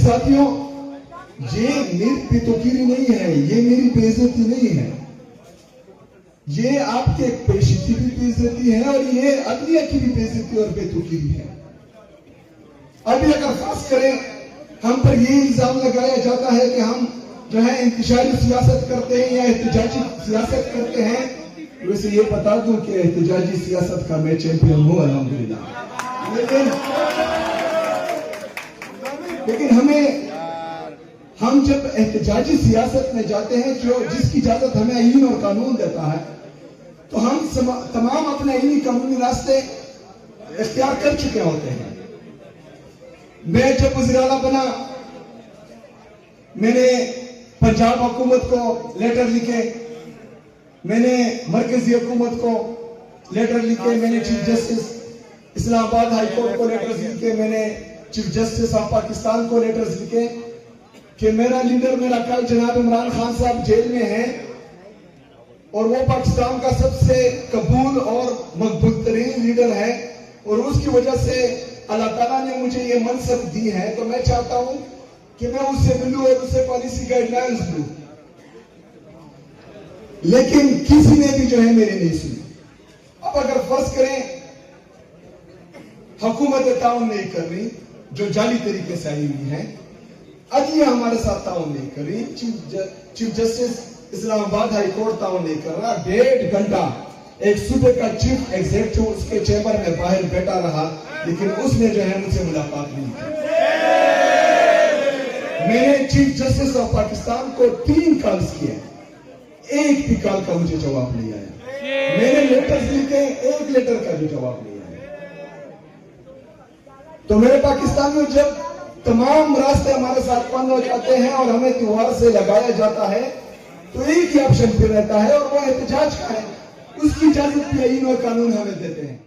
साथियों, ये मेरी बेतुकीरी नहीं है, ये मेरी बेइज्जती नहीं है, ये आपके पेशे की भी बेइज्जती है और ये अदलिया की भी बेइज्जती और बेतुकीरी है। अभी अगर खास करें हम पर ये इल्जाम लगाया जाता है कि हम जो है इंतशारी सियासत करते हैं या एहतजाजी सियासत करते हैं, वैसे ये बता दूं कि एहतजाजी सियासत का मैं चैंपियन हूं अल्हम्दुलिल्लाह। लेकिन हम जब एहतजाजी सियासत में जाते हैं, जो जिसकी इजाजत हमें आईन और कानून देता है, तो हम तमाम अपने आईनी कानूनी रास्ते इख्तियार कर चुके होते हैं। मैं जब वज़ीर आला बना, मैंने पंजाब हुकूमत को लेटर लिखे, मैंने मरकजी हुकूमत को लेटर लिखे, मैंने chief justice Islamabad high court को लेटर्स लिखे, मैंने चीफ जस्टिस ऑफ पाकिस्तान को लेटर्स लिखे कि मेरा लीडर, मेरा कायल जनाब इमरान खान साहब जेल में हैं और वो पाकिस्तान का सबसे कबूल और मकबूल तरीन लीडर है और उसकी वजह से अल्लाह ताला ने मुझे ये मनसब दी है, तो मैं चाहता हूं कि मैं उससे मिलूं और उससे पॉलिसी गाइडलाइंस लूं। लेकिन किसी ने भी जो है मेरी नहीं सुनी। अब अगर फर्ज करें हुकूमत ताउन नहीं कर रही, जो जाली तरीके से आई हुई है, अदलिया हमारे साथ ताउन नहीं कर रही, chief justice Islamabad high court ताउन नहीं कर रहा, 1.5 घंटा एक सूबे का चीफ एग्जीक्यूटिव उसके चैम्बर में बाहर बैठा रहा, लेकिन उसने जो है मुझसे मुलाकात नहीं की। मैंने चीफ जस्टिस ऑफ पाकिस्तान को 3 कॉल्स किए, एक भी कॉल का मुझे जवाब नहीं आया। मैंने लेटर्स लिखे, एक लेटर का भी जवाब नहीं आया। तो मेरे पाकिस्तानियों, जब तमाम रास्ते हमारे साथ बंद हो जाते हैं और हमें त्योहार से लगाया जाता है, तो एक ही ऑप्शन फिर रहता है और वो एहतजाज का है। उसकी इजाजत भी आईन और कानून हमें देते हैं।